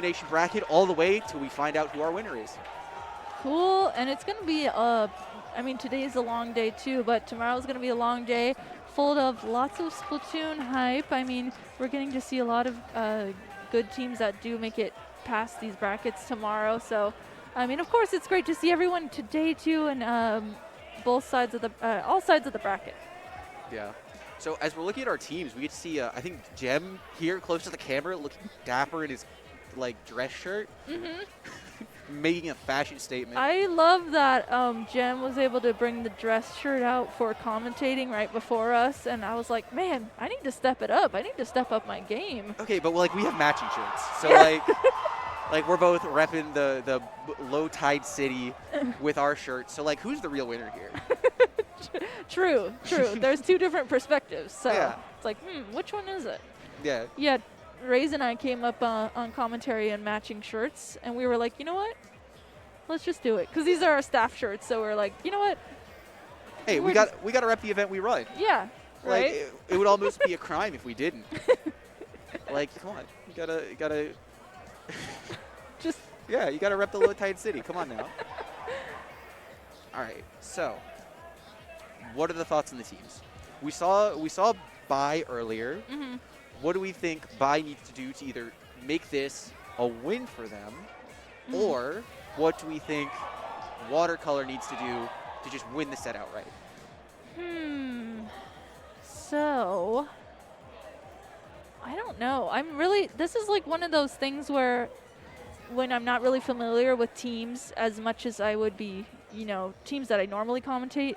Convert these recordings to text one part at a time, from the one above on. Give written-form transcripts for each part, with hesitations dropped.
elimination bracket all the way till we find out who our winner is. Cool, and it's going to be, I mean, today's a long day too, but tomorrow's going to be a long day full of lots of Splatoon hype. I mean, we're getting to see a lot of good teams that do make it past these brackets tomorrow. So, I mean, of course, it's great to see everyone today too, and both sides of the, all sides of the bracket. Yeah. So as we're looking at our teams, we get to see, I think, Jem here close to the camera looking dapper in his, like, dress shirt. Mm-hmm. Making a fashion statement. I love that Jem was able to bring the dress shirt out for commentating right before us, and I was like, man, I need to step it up. I need to step up my game. Okay, but like we have matching shirts, so Yeah. like we're both repping the low tide city with our shirts. So like, who's the real winner here? True. There's two different perspectives, so Yeah. it's like, which one is it? Yeah. Yeah, Ray's and I came up on commentary and matching shirts, and we were like, you know what? Let's just do it, because these are our staff shirts. So we're like, you know what? Hey, we got to rep the event we run. Yeah. Like Right. it would almost be a crime if we didn't. Like, come on, you gotta. Just. Yeah, you gotta rep the low tide city. Come on now. All right, so what are the thoughts on the teams? We saw Bai earlier. Mm-hmm. What do we think Bai needs to do to either make this a win for them, or what do we think Watercolor needs to do to just win the set outright? So, I don't know. This is like one of those things where when I'm not really familiar with teams as much as I would be, teams that I normally commentate,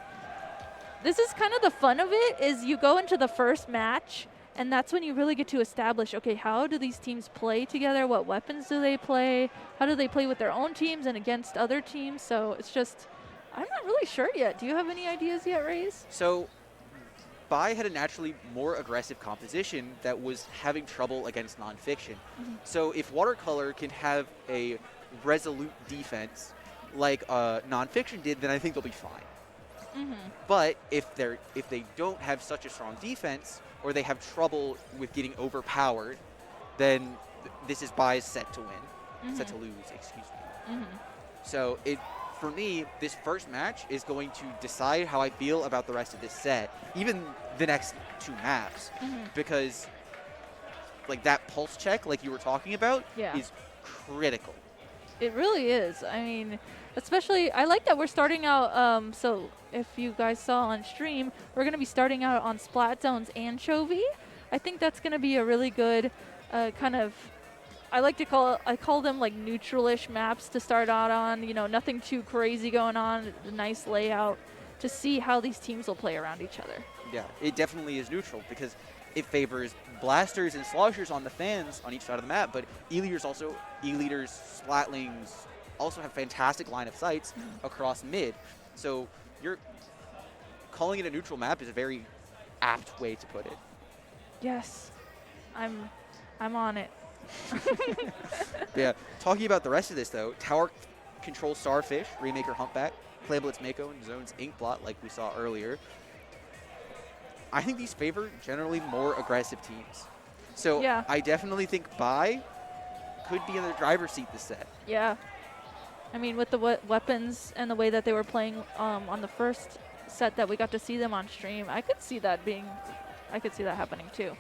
this is kind of the fun of it, is you go into the first match, and that's when you really get to establish, okay, how do these teams play together? What weapons do they play? How do they play with their own teams and against other teams? So it's just, I'm not really sure yet. Do you have any ideas yet, Raze? So Bai had a naturally more aggressive composition that was having trouble against nonfiction. So if Watercolor can have a resolute defense like nonfiction did, then I think they'll be fine. But if they don't have such a strong defense, or they have trouble with getting overpowered, then this is Bai's set to win, set to lose, excuse me. So for me, this first match is going to decide how I feel about the rest of this set, even the next two maps, because like that pulse check, like you were talking about, is critical. It really is. I mean, especially, I like that we're starting out, so if you guys saw on stream, we're going to be starting out on Splat Zone's Anchovy. I think that's going to be a really good kind of, I call them like neutral-ish maps to start out on, nothing too crazy going on, a nice layout to see how these teams will play around each other. Yeah, it definitely is neutral because it favors blasters and sloshers on the fans on each side of the map, but E-leaders, Splatlings also have fantastic line of sights across mid. So you're calling it a neutral map is a very apt way to put it. Yes, I'm on it. Yeah, talking about the rest of this though, Tower controls Starfish, Remaker Humpback, Playblitz Mako, and Zone's Inkblot like we saw earlier. I think these favor generally more aggressive teams. So Yeah. I definitely think Bai could be in the driver's seat this set. Yeah. I mean, with the weapons and the way that they were playing on the first set that we got to see them on stream, I could see that happening too.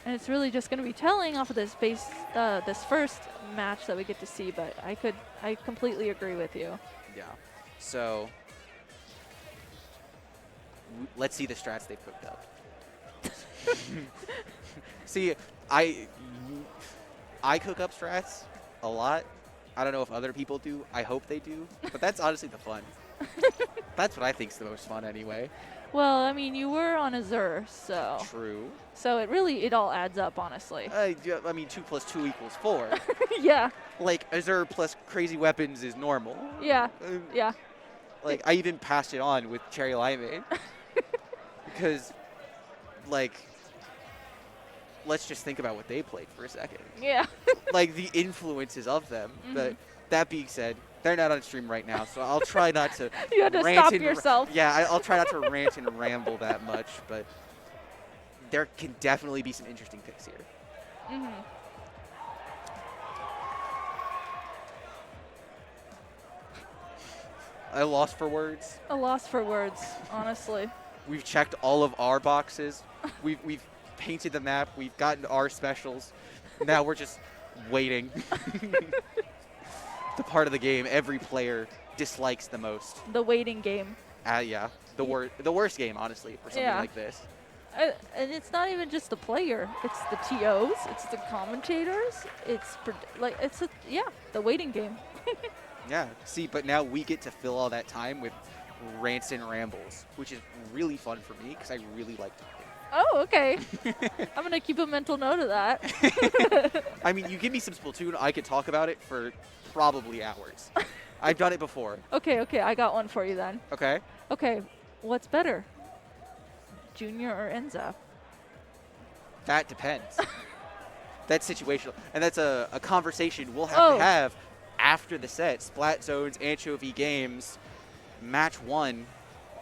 And it's really just going to be telling off of this this first match that we get to see, but I completely agree with you. Yeah. So let's see the strats they've cooked up. See, I cook up strats a lot. I don't know if other people do. I hope they do. But that's honestly the fun. That's what I think's the most fun anyway. Well, I mean, you were on Azure, so. True. So it all adds up, honestly. I mean, 2 + 2 = 4. Yeah. Like, Azure plus crazy weapons is normal. Yeah. Yeah. Like, I even passed it on with Cherry Limeade. Because, like, let's just think about what they played for a second. Yeah. Like, the influences of them. But that being said, they're not on stream right now, so I'll try not to You had to stop yourself. Yeah, I'll try not to rant and ramble that much, but there can definitely be some interesting picks here. A loss for words. A loss for words, honestly. We've checked all of our boxes. We've painted the map. We've gotten our specials. Now we're just waiting. The part of the game every player dislikes the most. The waiting game. Yeah, the worst game, honestly, for something like this. And it's not even just the player; it's the TOs, it's the commentators, the waiting game. Yeah. See, but now we get to fill all that time with rants and rambles, which is really fun for me because I really like talking. Oh, okay. I'm gonna keep a mental note of that. I mean, you give me some Splatoon, I could talk about it for probably hours. I've done it before. Okay, I got one for you then. Okay. Okay, what's better, Junior or Enza? That depends. That's situational, and that's a conversation we'll have to have after the set. Splat Zones, Anchovy Games, match 1.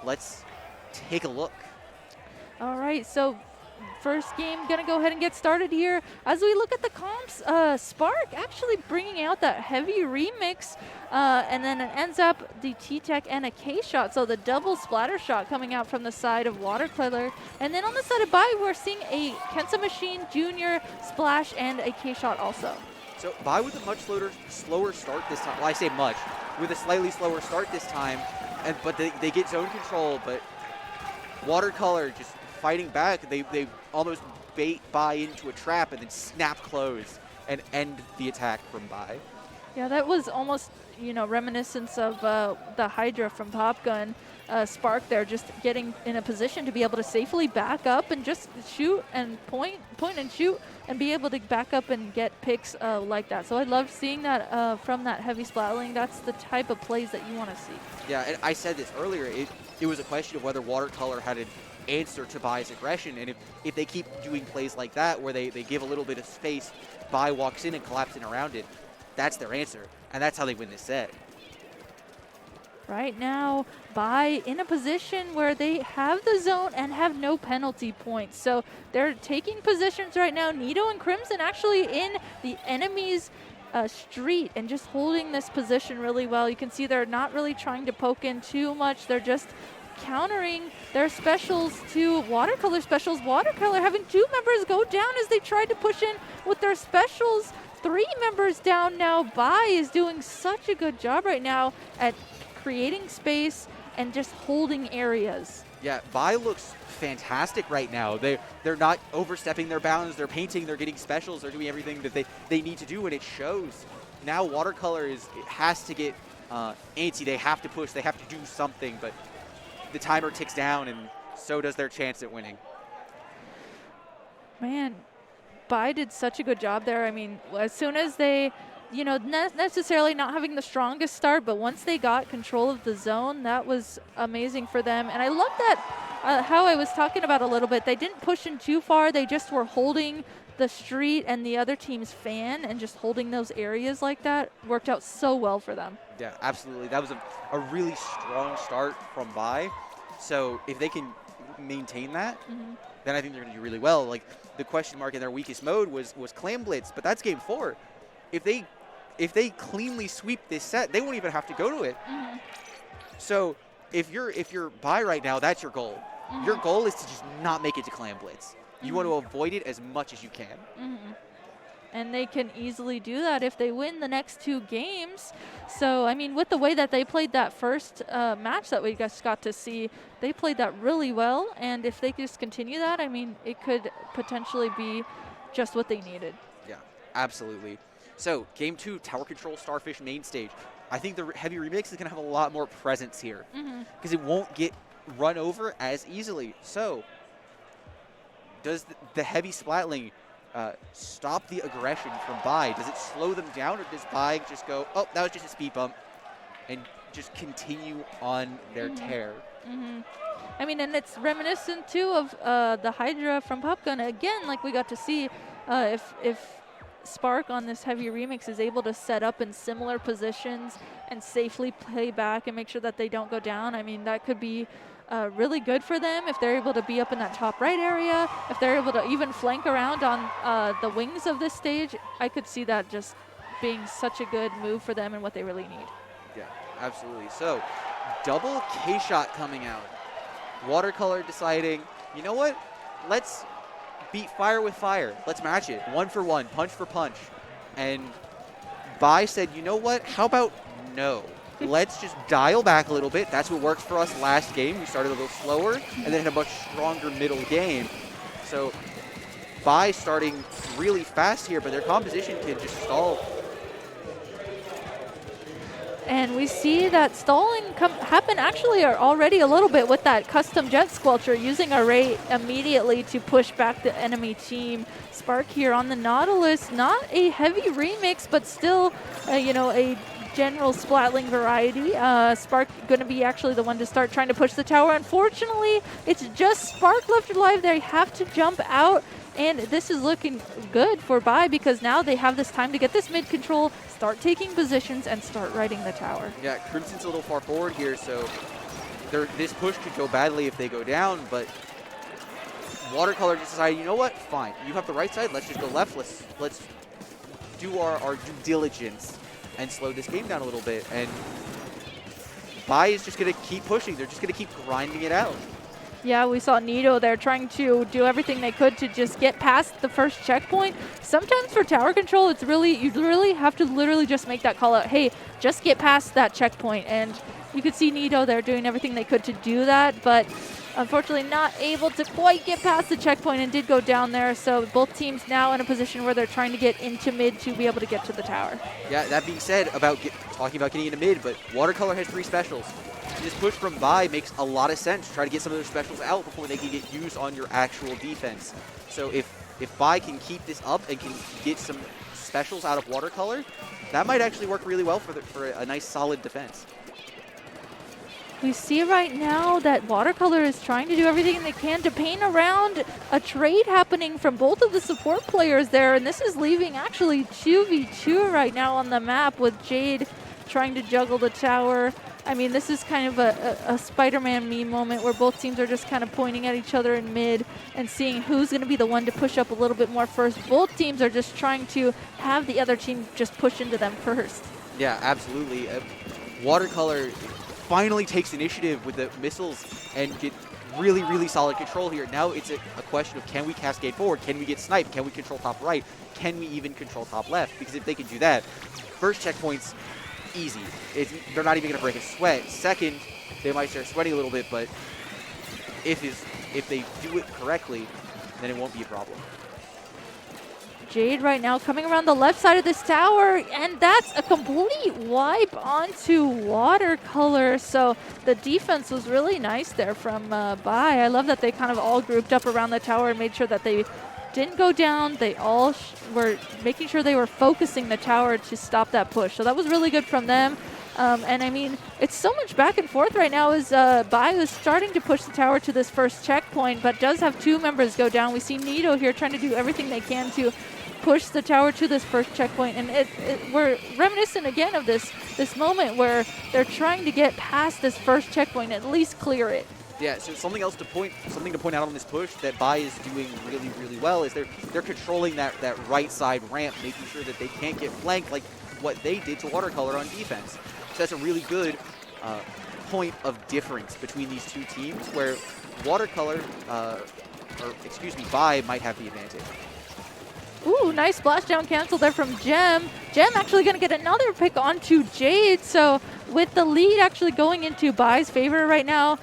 Let's take a look. All right, so first game gonna go ahead and get started here. As we look at the comps, Spark actually bringing out that heavy remix, and then it ends up the T-Tech and a K-Shot, so the double splatter shot coming out from the side of Watercolor. And then on the side of Bai, we're seeing a Kensa Machine, Junior, Splash, and a K-Shot also. So Bai with a much slower start this time. Well, I say much. With a slightly slower start this time, but they get zone control, but Watercolor just fighting back. They almost bait Bai into a trap and then snap close and end the attack from Bai. Yeah, that was almost, reminiscence of the Hydra from Pop Gun. Spark there just getting in a position to be able to safely back up and just shoot and point and shoot and be able to back up and get picks like that. So I love seeing that from that heavy splatling. That's the type of plays that you want to see. Yeah, and I said this earlier. It was a question of whether Watercolor had an answer to Bai's aggression, and if they keep doing plays like that where they give a little bit of space, Bai walks in and collapsing around it, that's their answer, and that's how they win this set. Right now, Bai in a position where they have the zone and have no penalty points. So they're taking positions right now. Nito and Crimson actually in the enemy's street and just holding this position really well. You can see they're not really trying to poke in too much. They're just countering their specials to Watercolor specials. Watercolor having 2 members go down as they tried to push in with their specials. 3 members down now. Bai is doing such a good job right now at creating space and just holding areas. Yeah, Bai looks fantastic right now. They're not overstepping their bounds. They're painting. They're getting specials. They're doing everything that they need to do, and it shows. Now Watercolor has to get antsy. They have to push. They have to do something, but the timer ticks down, and so does their chance at winning. Man, Bai did such a good job there. I mean, as soon as they, necessarily not having the strongest start, but once they got control of the zone, that was amazing for them. And I love that, how I was talking about a little bit, they didn't push in too far. They just were holding the street and the other team's fan and just holding those areas like that. Worked out so well for them. Yeah, absolutely. That was a really strong start from Bai. So if they can maintain that, then I think they're going to do really well. Like, the question mark in their weakest mode was Clam Blitz, but that's game 4. If they cleanly sweep this set, they won't even have to go to it. So if you're Bai right now, that's your goal. Your goal is to just not make it to Clam Blitz. You want to avoid it as much as you can. And they can easily do that if they win the next 2 games. So, I mean, with the way that they played that first match that we just got to see, they played that really well. And if they just continue that, I mean, it could potentially be just what they needed. Yeah, absolutely. So, game 2, Tower Control Starfish main stage. I think the heavy remix is going to have a lot more presence here because it won't get run over as easily. So, does the heavy splatling stop the aggression from Bai? Does it slow them down, or does Bai just go, oh, that was just a speed bump, and just continue on their tear? I mean, and it's reminiscent, too, of the Hydra from Pop Gun. Again, like we got to see, if Spark on this heavy remix is able to set up in similar positions and safely play back and make sure that they don't go down, I mean, that could be really good for them if they're able to be up in that top right area, if they're able to even flank around on the wings of this stage. I could see that just being such a good move for them and what they really need. Yeah, absolutely. So Double K-shot coming out. Watercolor deciding, you know what? Let's beat fire with fire. Let's match it. 1 for 1, punch for punch. And Bai said, you know what? How about no? Let's just dial back a little bit. That's what worked for us last game. We started a little slower and then had a much stronger middle game. So Bai starting really fast here, but their composition can just stall. And we see that stalling happen actually already a little bit with that custom jet squelcher, using Array immediately to push back the enemy team. Spark here on the Nautilus, not a heavy remix, but still, you know, a general Splatling variety. Spark going to be actually the one to start trying to push the tower. Unfortunately, it's just Spark left alive. They have to jump out. And this is looking good for Bai because now they have this time to get this mid control, start taking positions, and start riding the tower. Yeah, Crimson's a little far forward here, so this push could go badly if they go down, but Watercolor just decided, you know what, fine. You have the right side, let's just go left. Let's do our due diligence and slow this game down a little bit. And Bai is just going to keep pushing. They're just going to keep grinding it out. Yeah, we saw Nito there trying to do everything they could to just get past the first checkpoint. Sometimes for tower control, it's really, you really have to literally just make that call out, hey, just get past that checkpoint. And you could see Nito there doing everything they could to do that, but unfortunately not able to quite get past the checkpoint and did go down there. So both teams now in a position where they're trying to get into mid to be able to get to the tower. Yeah, that being said, talking about getting into mid, but Watercolor has 3 specials. This push from Bai makes a lot of sense. Try to get some of their specials out before they can get used on your actual defense. So if Bai can keep this up and can get some specials out of Watercolor, that might actually work really well for a nice solid defense. We see right now that Watercolor is trying to do everything they can to paint around a trade happening from both of the support players there, and this is leaving actually 2v2 right now on the map with Jade trying to juggle the tower. I mean, this is kind of a Spider-Man meme moment where both teams are just kind of pointing at each other in mid and seeing who's going to be the one to push up a little bit more first. Both teams are just trying to have the other team just push into them first. Yeah, absolutely. Watercolor finally takes initiative with the missiles and get really, really solid control here. Now it's a question of, can we cascade forward? Can we get sniped? Can we control top right? Can we even control top left? Because if they can do that, first checkpoint's easy. They're not even going to break a sweat. Second, they might start sweating a little bit, but if they do it correctly, then it won't be a problem. Jade right now coming around the left side of this tower, and that's a complete wipe onto Watercolor. So the defense was really nice there from Bai. I love that they kind of all grouped up around the tower and made sure that they didn't go down. They all were making sure they were focusing the tower to stop that push. So that was really good from them. And I mean, it's so much back and forth right now as Bai is starting to push the tower to this first checkpoint, but does have 2 members go down. We see Nito here trying to do everything they can to push the tower to this first checkpoint. And we're reminiscent again of this moment where they're trying to get past this first checkpoint, at least clear it. Yeah, so something to point out on this push that Bai is doing really, really well is they're controlling that right side ramp, making sure that they can't get flanked like what they did to Watercolor on defense. So that's a really good point of difference between these two teams, where Watercolor, Bai might have the advantage. Ooh, nice splashdown cancel there from Gem. Gem actually going to get another pick onto Jade. So with the lead actually going into Bai's favor right now,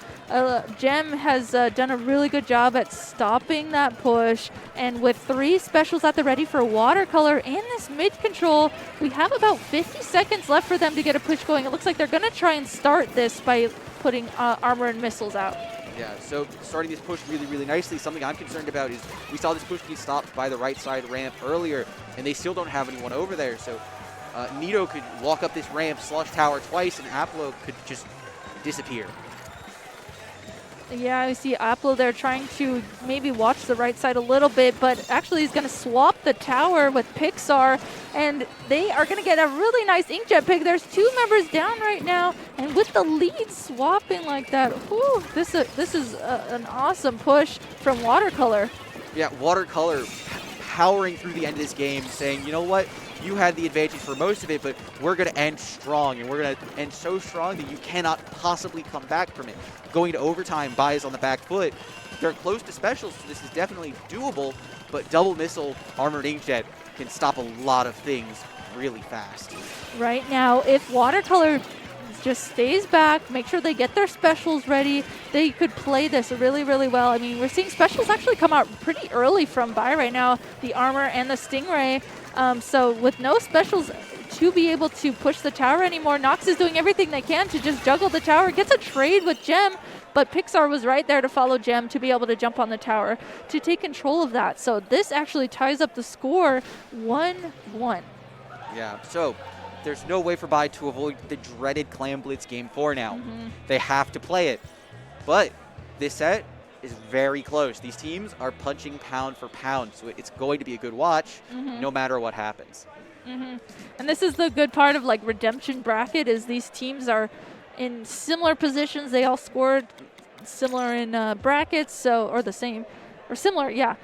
Gem has done a really good job at stopping that push. And with 3 specials at the ready for Watercolor and this mid control, we have about 50 seconds left for them to get a push going. It looks like they're going to try and start this by putting armor and missiles out. Yeah, so starting this push really, really nicely. Something I'm concerned about is we saw this push get stopped by the right side ramp earlier, and they still don't have anyone over there. So Nito could walk up this ramp, slush tower twice, and Aplo could just disappear. Yeah, we see Aplo there trying to maybe watch the right side a little bit, but actually he's going to swap the tower with Pixar, and they are going to get a really nice inkjet pick. There's 2 members down right now, and with the lead swapping like that, whew, this is an awesome push from Watercolor. Yeah, Watercolor powering through the end of this game, saying, you know what, you had the advantage for most of it, but we're going to end strong, and we're going to end so strong that you cannot possibly come back from it. Going to overtime, Bai is on the back foot. They're close to specials, so this is definitely doable, but double missile Armored Inkjet can stop a lot of things really fast. Right now, if Watercolor just stays back, make sure they get their specials ready, they could play this really, really well. I mean, we're seeing specials actually come out pretty early from Bai right now, the Armor and the Stingray. So with no specials to be able to push the tower anymore, Nox is doing everything they can to just juggle the tower, gets a trade with Gem, but Pixar was right there to follow Gem to be able to jump on the tower to take control of that. So this actually ties up the score 1-1. Yeah, so there's no way for Bai to avoid the dreaded Clam Blitz Game 4 now. They have to play it. But this set is very close. These teams are punching pound for pound, so it's going to be a good watch no matter what happens. And this is the good part of like Redemption Bracket is these teams are in similar positions. They all scored similar in brackets, so or the same. Or similar, yeah.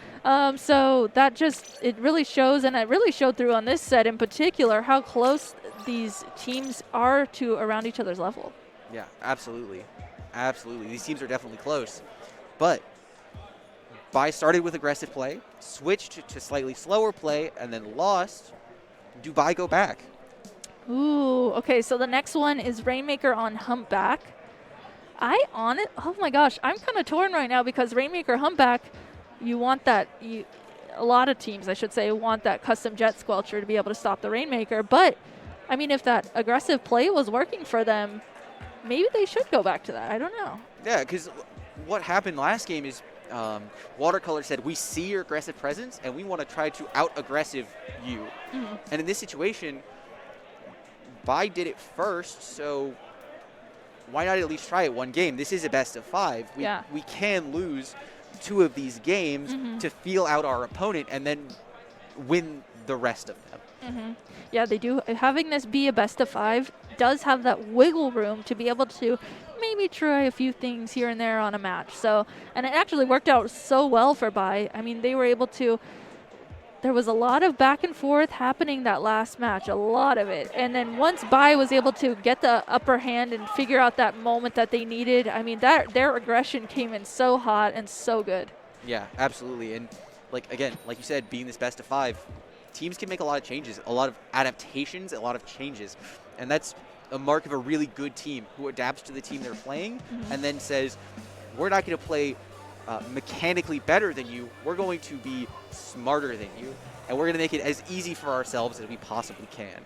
So that just, it really shows, and it really showed through on this set in particular, how close these teams are to around each other's level. Yeah, absolutely. Absolutely. These teams are definitely close. But Bai started with aggressive play, switched to slightly slower play, and then lost. Do Bai go back? Ooh, okay, so the next one is Rainmaker on Humpback. Oh my gosh, I'm kind of torn right now because Rainmaker Humpback, you want that, a lot of teams, I should say, want that custom jet squelcher to be able to stop the Rainmaker. But, I mean, if that aggressive play was working for them, maybe they should go back to that. I don't know. Yeah, because what happened last game is Watercolor said, we see your aggressive presence, and we want to try to out-aggressive you. And in this situation, Bai did it first, so why not at least try it one game? This is a best of 5. We can lose 2 of these games to feel out our opponent and then win the rest of them. Yeah, they do. Having this be a best of 5 does have that wiggle room to be able to maybe try a few things here and there on a match. So, and it actually worked out so well for Bai. I mean, they were able to, there was a lot of back and forth happening that last match, a lot of it. And then once Bai was able to get the upper hand and figure out that moment that they needed, I mean, their aggression came in so hot and so good. Yeah, absolutely. And again, like you said, being this best of 5, teams can make a lot of changes, a lot of adaptations, a lot of changes. And that's a mark of a really good team who adapts to the team they're playing and then says, we're not going to play mechanically better than you. We're going to be smarter than you, and we're going to make it as easy for ourselves as we possibly can.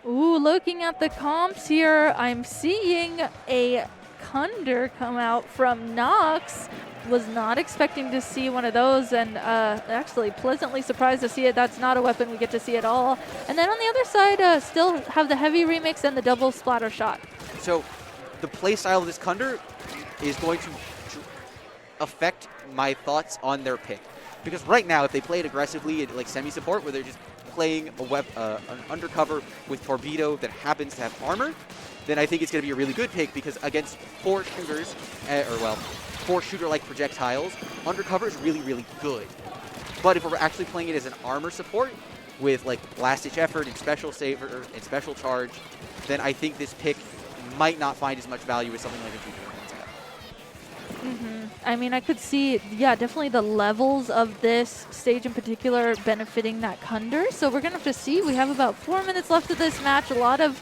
Ooh, looking at the comps here, I'm seeing a Kunder come out from Nox. Was not expecting to see one of those, and actually pleasantly surprised to see it. That's not a weapon we get to see at all. And then on the other side, still have the heavy remix and the double splatter shot. So the play style of this Kunder is going to affect my thoughts on their pick. Because right now, if they play it aggressively at semi-support, where they're just playing an undercover with Torpedo that happens to have armor, then I think it's going to be a really good pick, because against 4 shooters, 4 shooter-like projectiles, undercover is really, really good. But if we're actually playing it as an armor support with last-ditch effort and special saver and special charge, then I think this pick might not find as much value as something like a Jupiter. I mean, I could see, yeah, definitely the levels of this stage in particular benefiting that Kunder. So we're going to have to see. We have about 4 minutes left of this match. A lot of,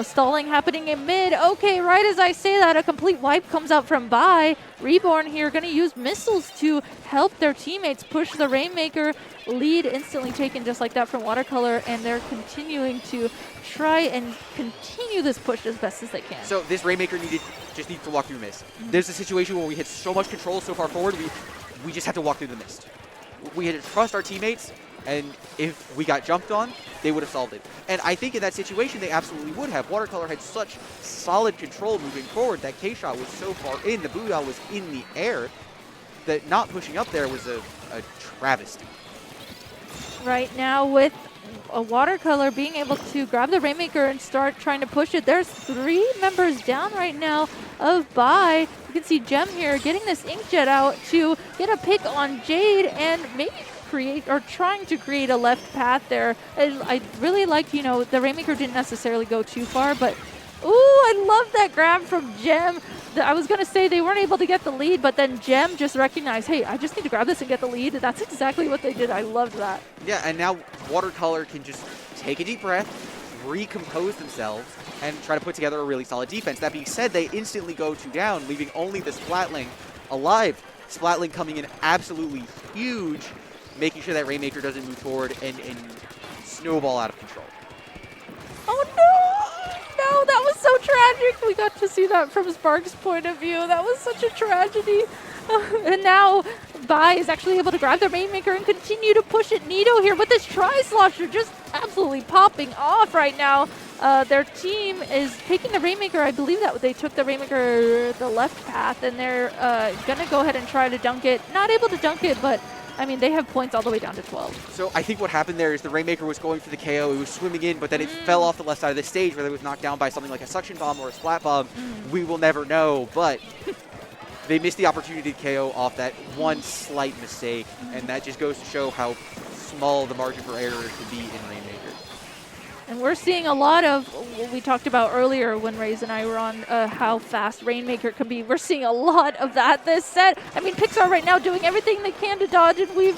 stalling happening in mid. Okay, right as I say that, a complete wipe comes out from Bai. Reborn here going to use missiles to help their teammates push the Rainmaker. Lead instantly taken just like that from Watercolor, and they're continuing to try and continue this push as best as they can. So this Rainmaker just needs to walk through mist. There's a situation where we had so much control so far forward, we just had to walk through the mist. We had to trust our teammates, and if we got jumped on, they would have solved it. And I think in that situation, they absolutely would have. Watercolor had such solid control moving forward. That K-shot was so far in, the Booyah was in the air, that not pushing up there was a travesty. Right now with a Watercolor being able to grab the Rainmaker and start trying to push it. There's 3 members down right now of Bai. You can see Gem here getting this Inkjet out to get a pick on Jade, and maybe create or trying to create a left path there. I really liked, the Rainmaker didn't necessarily go too far, but ooh, I love that grab from Gem. I was going to say they weren't able to get the lead, but then Gem just recognized, hey, I just need to grab this and get the lead. And that's exactly what they did. I loved that. Yeah, and now Watercolor can just take a deep breath, recompose themselves, and try to put together a really solid defense. That being said, they instantly go 2 down, leaving only the Splatling alive. Splatling coming in absolutely huge, making sure that Rainmaker doesn't move forward and snowball out of control. Oh, no! No, that was so tragic. We got to see that from Spark's point of view. That was such a tragedy. And now Bai is actually able to grab the Rainmaker and continue to push it. Nito here with this Tri-Slosher just absolutely popping off right now. Their team is taking the Rainmaker. I believe that they took the Rainmaker the left path, and they're going to go ahead and try to dunk it. Not able to dunk it, but I mean, they have points all the way down to 12. So I think what happened there is the Rainmaker was going for the KO. It was swimming in, but then it fell off the left side of the stage, whether it was knocked down by something like a Suction Bomb or a Splat Bomb. We will never know, but they missed the opportunity to KO off that one slight mistake, and that just goes to show how small the margin for error could be in Rainmaker. And we're seeing a lot of what we talked about earlier when Raze and I were on how fast Rainmaker can be. We're seeing a lot of that this set. I mean, Pixar right now doing everything they can to dodge and weave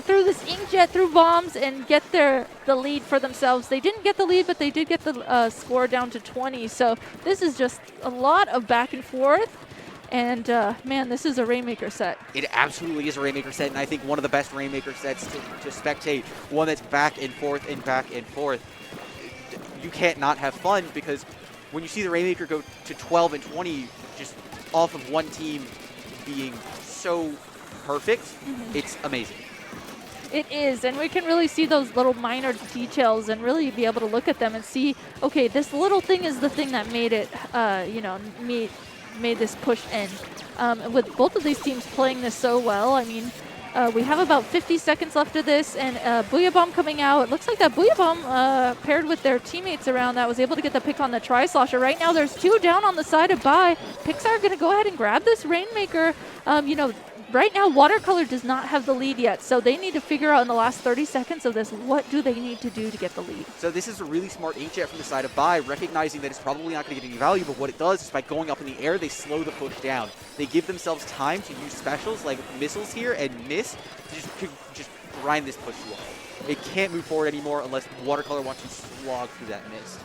through this Inkjet, through bombs, and get the lead for themselves. They didn't get the lead, but they did get the score down to 20. So this is just a lot of back and forth. And, man, this is a Rainmaker set. It absolutely is a Rainmaker set, and I think one of the best Rainmaker sets to spectate. One that's back and forth and back and forth. You can't not have fun, because when you see the Rainmaker go to 12 and 20 just off of one team being so perfect, it's amazing. It is, and we can really see those little minor details and really be able to look at them and see, okay, this little thing is the thing that made it, made this push end. With both of these teams playing this so well, I mean, we have about 50 seconds left of this, and Booyah Bomb coming out. It looks like that Booyah Bomb paired with their teammates around that was able to get the pick on the Tri-Slosher. Right now, there's 2 down on the side of Bai. Pixar going to go ahead and grab this Rainmaker. Right now, Watercolor does not have the lead yet, so they need to figure out in the last 30 seconds of this, what do they need to do to get the lead? So this is a really smart Inkjet from the side of Bai, recognizing that it's probably not going to get any value, but what it does is by going up in the air, they slow the push down. They give themselves time to use specials like missiles here and miss to just grind this push slow. It can't move forward anymore unless Watercolor wants to slog through that miss.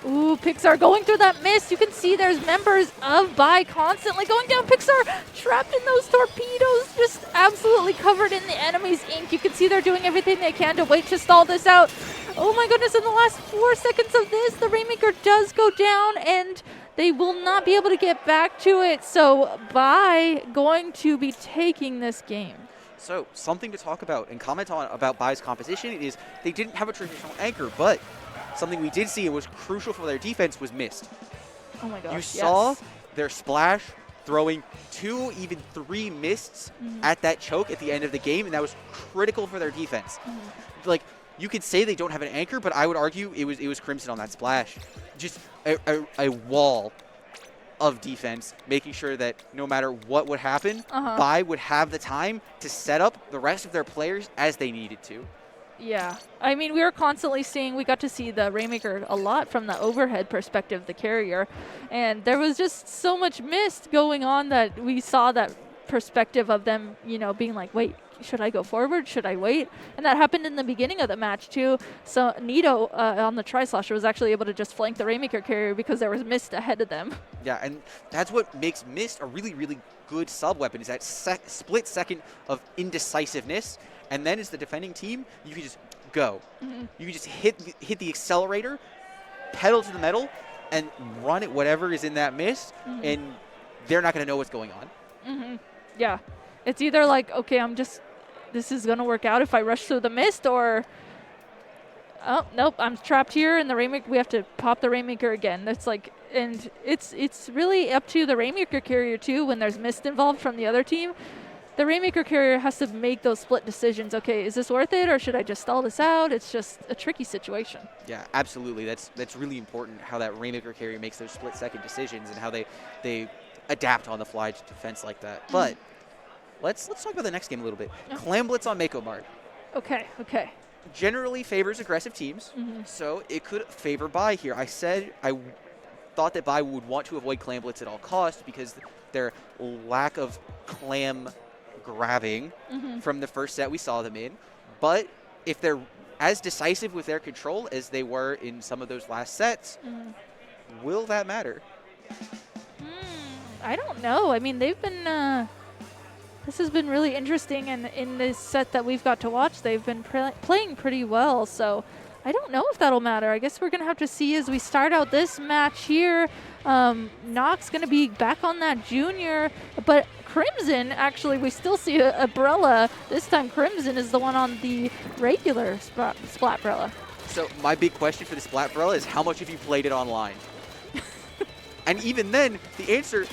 Ooh, Pixar going through that mist. You can see there's members of Bai constantly going down. Pixar trapped in those torpedoes, just absolutely covered in the enemy's ink. You can see they're doing everything they can to wait to stall this out. Oh my goodness, in the last 4 seconds of this, the Rainmaker does go down, and they will not be able to get back to it. So Bai going to be taking this game. So something to talk about and comment on about Bai's composition is they didn't have a traditional anchor, but something we did see and was crucial for their defense was mist. Oh my gosh, You saw their splash throwing 2, even 3 mists at that choke at the end of the game, and that was critical for their defense. Like, you could say they don't have an anchor, but I would argue it was Crimson on that splash. Just a wall of defense, making sure that no matter what would happen, Bai would have the time to set up the rest of their players as they needed to. Yeah, I mean, we got to see the Rainmaker a lot from the overhead perspective, the carrier, and there was just so much mist going on that we saw that perspective of them, being like, wait, should I go forward? Should I wait? And that happened in the beginning of the match too. So Nito on the Tri-Slosher was actually able to just flank the Rainmaker carrier because there was mist ahead of them. Yeah, and that's what makes mist a really, really good sub-weapon, is that split second of indecisiveness. And then as the defending team, you can just go. You can just hit the accelerator, pedal to the metal, and run at whatever is in that mist, and they're not going to know what's going on. Yeah. It's either like, okay, this is going to work out if I rush through the mist, or, oh, nope, I'm trapped here, and the Rainmaker, we have to pop the Rainmaker again. It's like, and it's really up to the Rainmaker carrier, too, when there's mist involved from the other team. The Rainmaker carrier has to make those split decisions. Okay, is this worth it, or should I just stall this out? It's just a tricky situation. Yeah, absolutely. That's really important, how that Rainmaker carrier makes those split-second decisions and how they adapt on the fly to defense like that. But let's talk about the next game a little bit. Oh. Clam Blitz on Mako Mart Okay. generally favors aggressive teams, so it could favor Bai here. I said I thought that Bai would want to avoid Clam Blitz at all costs because their lack of clam grabbing from the first set we saw them in. But if they're as decisive with their control as they were in some of those last sets, will that matter? I don't know. I mean, they've been. This has been really interesting, and in this set that we've got to watch, they've been playing pretty well. So I don't know if that'll matter. I guess we're going to have to see as we start out this match here. Nox going to be back on that junior, but Crimson, actually, we still see a Brella. This time Crimson is the one on the regular Splat Brella. So my big question for the Splat Brella is how much have you played it online? And even then, the answer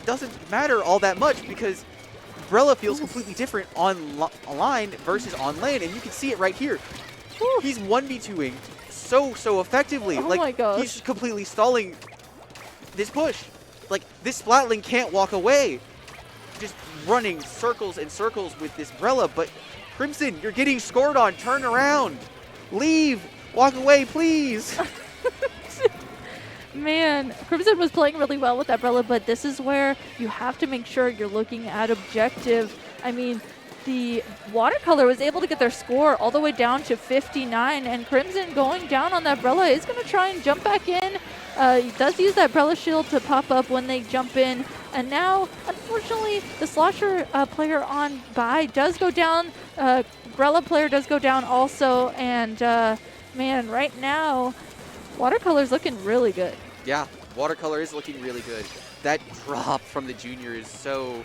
doesn't matter all that much because Brella feels completely different online versus on lane, and you can see it right here. He's 1v2ing so effectively. Oh my gosh. He's completely stalling this push. Like, this Splatling can't walk away. Just running circles and circles with this Brella, but Crimson, you're getting scored on. Turn around. Leave. Walk away, please. Man, Crimson was playing really well with that Brella, but this is where you have to make sure you're looking at objective. I mean, the Watercolor was able to get their score all the way down to 59, and Crimson going down on that Brella is going to try and jump back in. He does use that Brella shield to pop up when they jump in, and now, unfortunately, the Slosher player on Bai does go down. Brella player does go down also, and man, right now, Watercolor's looking really good. Yeah, Watercolor is looking really good. That drop from the junior is so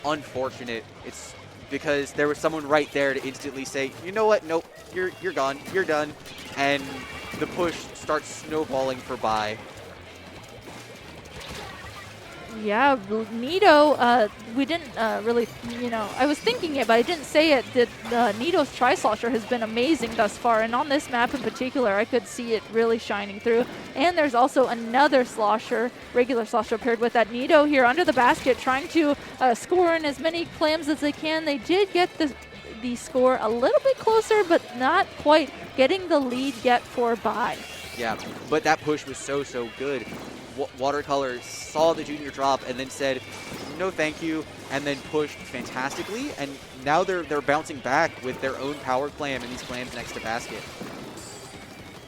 unfortunate. It's because there was someone right there to instantly say, you know what, nope, you're gone, you're done. And the push starts snowballing for Bai. Yeah, Nito, we didn't really, I was thinking it, but I didn't say it, that Nito's Tri-Slosher has been amazing thus far, and on this map in particular, I could see it really shining through. And there's also another Slosher, regular Slosher, paired with that Nito here under the basket, trying to score in as many clams as they can. They did get the score a little bit closer, but not quite getting the lead yet for Bai. Yeah, but that push was so good. Watercolor saw the junior drop and then said, no thank you, and then pushed fantastically, and now they're bouncing back with their own power clam and these clams next to basket.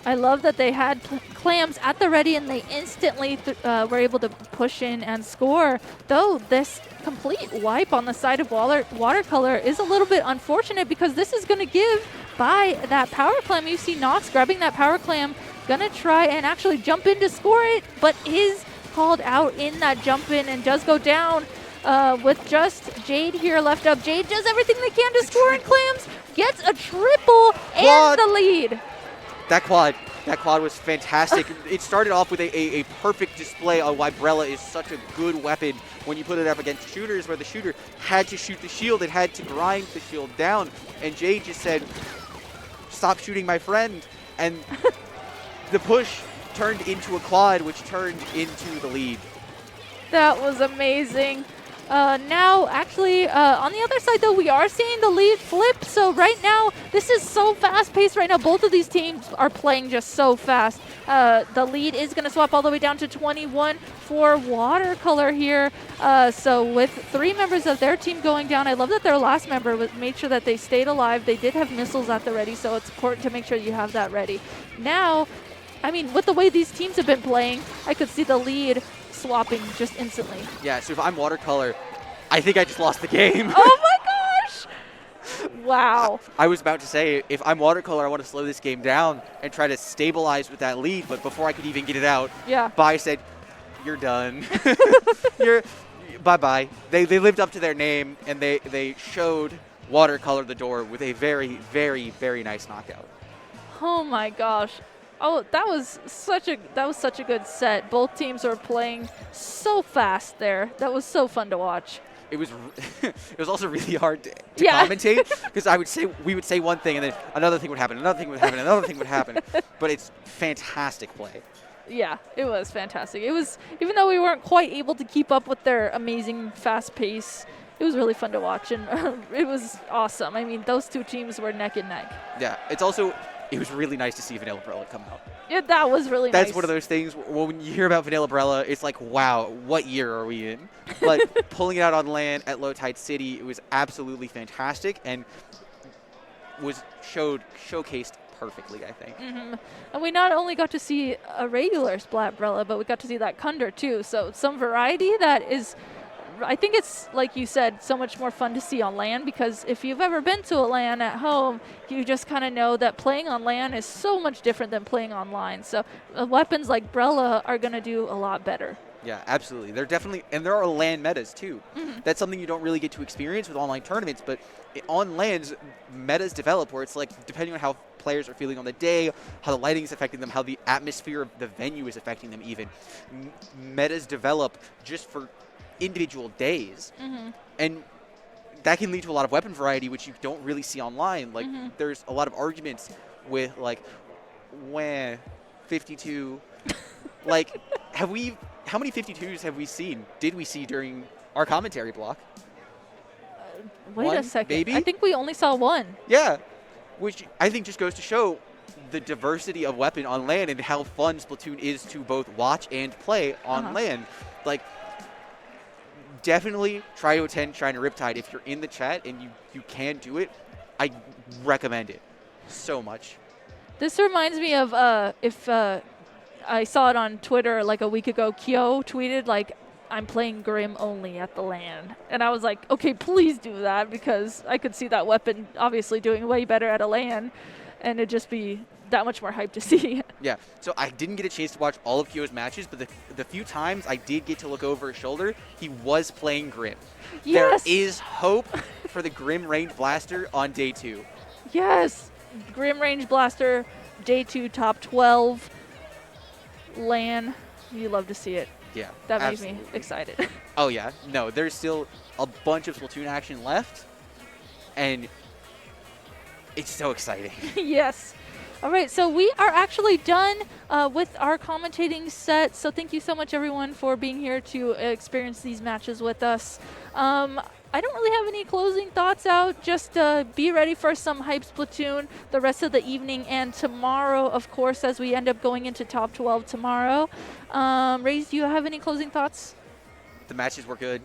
I love that they had clams at the ready and they instantly were able to push in and score. Though this complete wipe on the side of Watercolor is a little bit unfortunate because this is going to give Bai that power clam. You see Nox grabbing that power clam, gonna try and actually jump in to score it, but is called out in that jump in and does go down with just Jade here left up. Jade does everything they can to score in clams, gets a triple and the lead. That quad was fantastic. It started off with a perfect display on why Brella is such a good weapon when you put it up against shooters, where the shooter had to shoot the shield, it had to grind the shield down, and Jade just said, stop shooting my friend, and the push turned into a quad, which turned into the lead. That was amazing. Now, actually, on the other side, though, we are seeing the lead flip. So right now, this is so fast-paced right now. Both of these teams are playing just so fast. The lead is going to swap all the way down to 21 for Watercolor here. So with 3 members of their team going down, I love that their last member made sure that they stayed alive. They did have missiles at the ready, so it's important to make sure you have that ready. Now, I mean, with the way these teams have been playing, I could see the lead swapping just instantly. Yeah, so if I'm Watercolor, I think I just lost the game. Oh my gosh! Wow. I was about to say, if I'm Watercolor, I want to slow this game down and try to stabilize with that lead, but before I could even get it out, Bai said, you're done. You're bye-bye. They lived up to their name, and they showed Watercolor the door with a very, very, very nice knockout. Oh my gosh. Oh, that was such a good set. Both teams were playing so fast there. That was so fun to watch. It was it was also really hard to commentate because we would say one thing and then another thing would happen, another thing would happen, another thing would happen. But it's fantastic play. Yeah, it was fantastic. It was, even though we weren't quite able to keep up with their amazing fast pace, it was really fun to watch, and it was awesome. I mean, those two teams were neck and neck. Yeah, it was really nice to see Vanilla Umbrella come out. Yeah, that was really nice. That's one of those things, when you hear about Vanilla Umbrella, it's like, wow, what year are we in? But pulling it out on LAN at Low Tide City, it was absolutely fantastic and was showcased perfectly, I think. Mm-hmm. And we not only got to see a regular Splatbrella, but we got to see that Kunder too. So some variety that is, I think it's, like you said, so much more fun to see on LAN, because if you've ever been to a LAN at home, you just kind of know that playing on LAN is so much different than playing online. So weapons like Brella are going to do a lot better. Yeah, absolutely. They're definitely, and there are LAN metas too. Mm-hmm. That's something you don't really get to experience with online tournaments, but on LANs, metas develop where it's like, depending on how players are feeling on the day, how the lighting is affecting them, how the atmosphere of the venue is affecting them even. Metas develop just for individual days. Mm-hmm. And that can lead to a lot of weapon variety, which you don't really see online. Like, Mm-hmm. there's a lot of arguments with, like, when 52, like, how many 52s have we seen? Did we see during our commentary block? Wait One, a second. maybe? I think we only saw one. Yeah, which I think just goes to show the diversity of weapon on LAN and how fun Splatoon is to both watch and play on LAN. Like, definitely try to attend China Riptide. If you're in the chat and you can do it, I recommend it so much. This reminds me of if I saw it on Twitter like a week ago. Kyo tweeted like, "I'm playing Grim only at the LAN," and I was like, "Okay, please do that," because I could see that weapon obviously doing way better at a LAN, and it'd just be that much more hype to see. Yeah, so I didn't get a chance to watch all of Kyo's matches, but the few times I did get to look over his shoulder, he was playing Grim. Yes. There is hope for the Grim Range Blaster on day 2. Yes, Grim Range Blaster, day 2, top 12, LAN. You love to see it. Yeah, That made absolutely. me excited. Oh yeah, no, there's still a bunch of Splatoon action left, and it's so exciting. Yes. All right, so we are actually done with our commentating set. So thank you so much, everyone, for being here to experience these matches with us. I don't really have any closing thoughts out. Just be ready for some hype Splatoon the rest of the evening and tomorrow, of course, as we end up going into top 12 tomorrow. Raze, do you have any closing thoughts? The matches were good.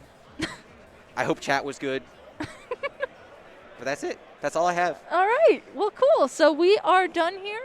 I hope chat was good. But that's it. That's all I have. All right. Well, cool. So we are done here.